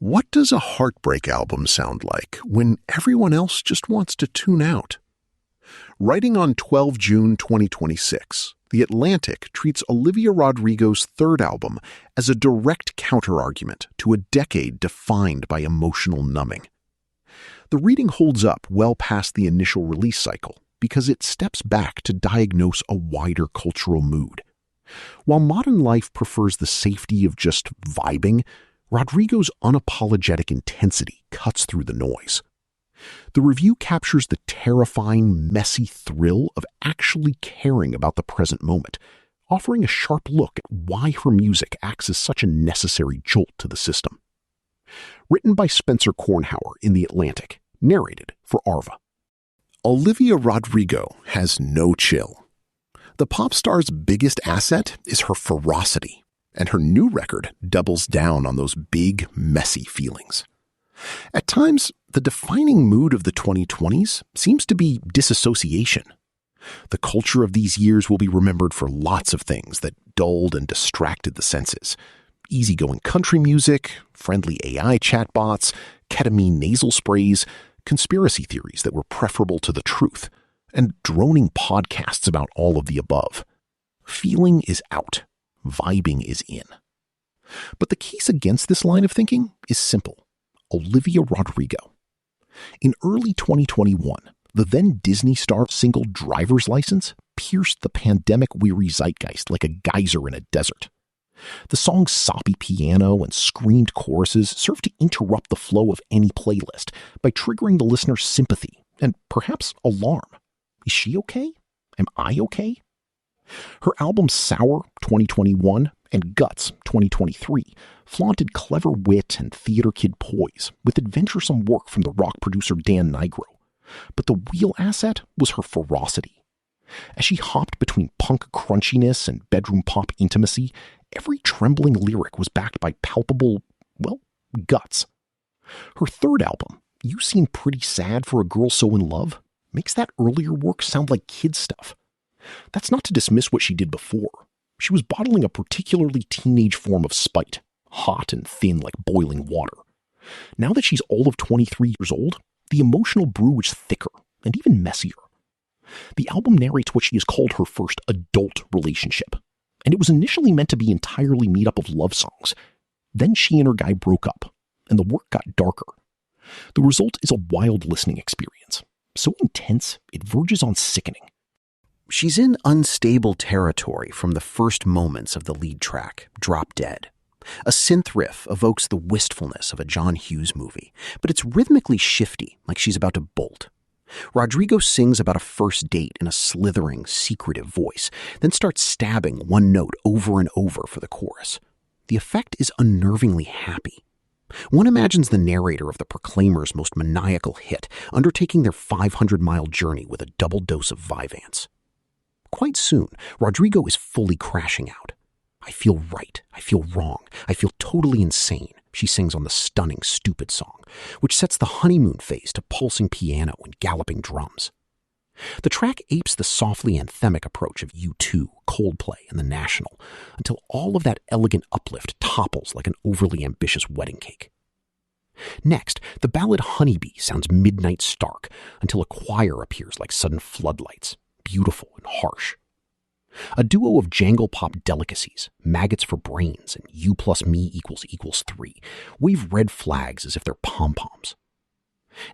What does a heartbreak album sound like when everyone else just wants to tune out? Writing on 12 June 2026, The Atlantic treats Olivia Rodrigo's third album as a direct counterargument to a decade defined by emotional numbing. The reading holds up well past the initial release cycle because it steps back to diagnose a wider cultural mood. While modern life prefers the safety of just vibing, Rodrigo's unapologetic intensity cuts through the noise. The review captures the terrifying, messy thrill of actually caring about the present moment, offering a sharp look at why her music acts as such a necessary jolt to the system. Written by Spencer Kornhauer in The Atlantic, narrated for Arva. Olivia Rodrigo has no chill. The pop star's biggest asset is her ferocity, and her new record doubles down on those big, messy feelings. At times, the defining mood of the 2020s seems to be disassociation. The culture of these years will be remembered for lots of things that dulled and distracted the senses. Easygoing country music, friendly AI chatbots, ketamine nasal sprays, conspiracy theories that were preferable to the truth, and droning podcasts about all of the above. Feeling is out. Vibing is in. But the case against this line of thinking is simple. Olivia Rodrigo. In early 2021, the then Disney star single Driver's License pierced the pandemic-weary zeitgeist like a geyser in a desert. The song's soppy piano and screamed choruses served to interrupt the flow of any playlist by triggering the listener's sympathy and perhaps alarm. Is she okay? Am I okay? Her albums Sour 2021 and Guts 2023 flaunted clever wit and theater kid poise with adventuresome work from the rock producer Dan Nigro. But the real asset was her ferocity. As she hopped between punk crunchiness and bedroom pop intimacy, every trembling lyric was backed by palpable, guts. Her third album, You Seem Pretty Sad for a Girl So in Love, makes that earlier work sound like kid stuff. That's not to dismiss what she did before. She was bottling a particularly teenage form of spite, hot and thin like boiling water. Now that she's all of 23 years old, the emotional brew is thicker and even messier. The album narrates what she has called her first adult relationship, and it was initially meant to be entirely made up of love songs. Then she and her guy broke up, and the work got darker. The result is a wild listening experience, so intense it verges on sickening. She's in unstable territory from the first moments of the lead track, Drop Dead. A synth riff evokes the wistfulness of a John Hughes movie, but it's rhythmically shifty, like she's about to bolt. Rodrigo sings about a first date in a slithering, secretive voice, then starts stabbing one note over and over for the chorus. The effect is unnervingly happy. One imagines the narrator of the Proclaimers' most maniacal hit undertaking their 500-mile journey with a double dose of Vyvanse. Quite soon, Rodrigo is fully crashing out. I feel right. I feel wrong. I feel totally insane, she sings on the stunning Stupid song, which sets the honeymoon phase to pulsing piano and galloping drums. The track apes the softly anthemic approach of U2, Coldplay, and The National, until all of that elegant uplift topples like an overly ambitious wedding cake. Next, the ballad Honeybee sounds midnight stark until a choir appears like sudden floodlights, beautiful and harsh. A duo of jangle pop delicacies, Maggots for Brains and You plus Me equals 3, wave red flags as if they're pom-poms.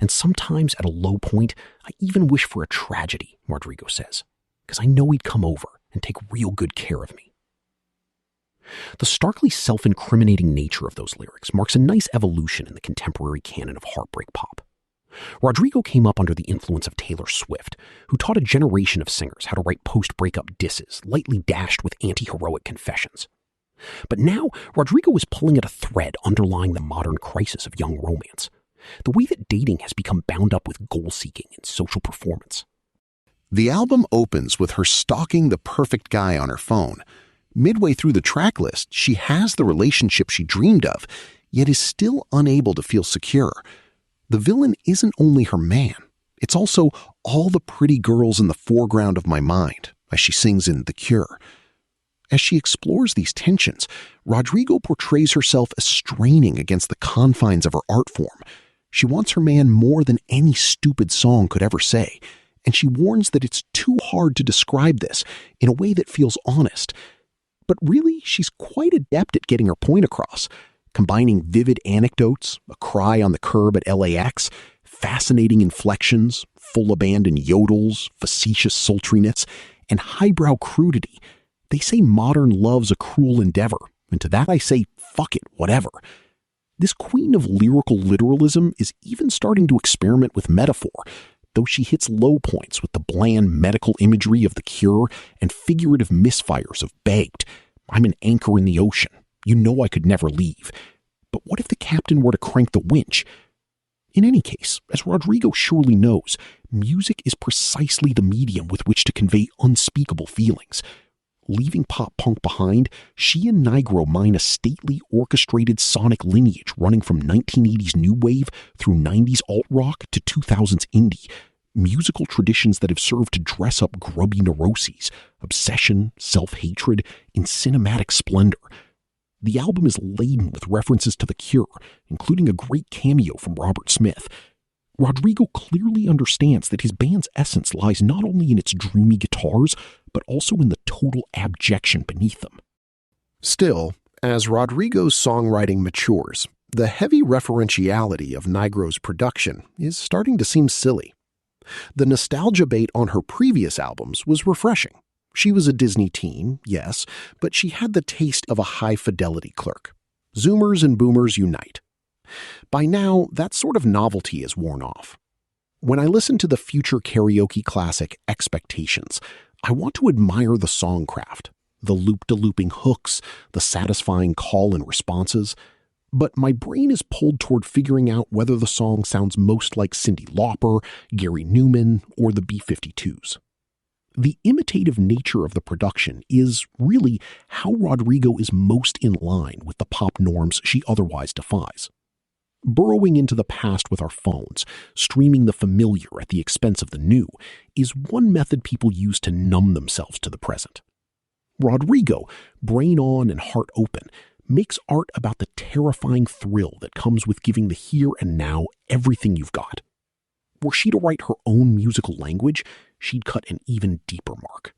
And sometimes at a low point, I even wish for a tragedy, Rodrigo says, because I know he'd come over and take real good care of me. The starkly self-incriminating nature of those lyrics marks a nice evolution in the contemporary canon of heartbreak pop. Rodrigo came up under the influence of Taylor Swift, who taught a generation of singers how to write post-breakup disses, lightly dashed with anti-heroic confessions. But now, Rodrigo is pulling at a thread underlying the modern crisis of young romance, the way that dating has become bound up with goal-seeking and social performance. The album opens with her stalking the perfect guy on her phone. Midway through the track list, she has the relationship she dreamed of, yet is still unable to feel secure. The villain isn't only her man, it's also all the pretty girls in the foreground of my mind, as she sings in The Cure. As she explores these tensions, Rodrigo portrays herself as straining against the confines of her art form. She wants her man more than any stupid song could ever say, and she warns that it's too hard to describe this in a way that feels honest. But really, she's quite adept at getting her point across, combining vivid anecdotes, a cry on the curb at LAX, fascinating inflections, full abandon yodels, facetious sultriness, and highbrow crudity. They say modern love's a cruel endeavor, and to that I say, fuck it, whatever. This queen of lyrical literalism is even starting to experiment with metaphor, though she hits low points with the bland medical imagery of The Cure and figurative misfires of Begged. I'm an anchor in the ocean. You know I could never leave. But what if the captain were to crank the winch? In any case, as Rodrigo surely knows, music is precisely the medium with which to convey unspeakable feelings. Leaving pop-punk behind, she and Nigro mine a stately, orchestrated sonic lineage running from 1980s new wave through 90s alt-rock to 2000s indie, musical traditions that have served to dress up grubby neuroses, obsession, self-hatred, in cinematic splendor. The album is laden with references to The Cure, including a great cameo from Robert Smith. Rodrigo clearly understands that his band's essence lies not only in its dreamy guitars, but also in the total abjection beneath them. Still, as Rodrigo's songwriting matures, the heavy referentiality of Nigro's production is starting to seem silly. The nostalgia bait on her previous albums was refreshing. She was a Disney teen, yes, but she had the taste of a high-fidelity clerk. Zoomers and boomers unite. By now, that sort of novelty is worn off. When I listen to the future karaoke classic Expectations, I want to admire the songcraft, the loop-de-looping hooks, the satisfying call and responses, but my brain is pulled toward figuring out whether the song sounds most like Cyndi Lauper, Gary Newman, or the B-52s. The imitative nature of the production is really how Rodrigo is most in line with the pop norms she otherwise defies. Burrowing into the past with our phones, streaming the familiar at the expense of the new, is one method people use to numb themselves to the present. Rodrigo, brain on and heart open, makes art about the terrifying thrill that comes with giving the here and now everything you've got. Were she to write her own musical language, she'd cut an even deeper mark.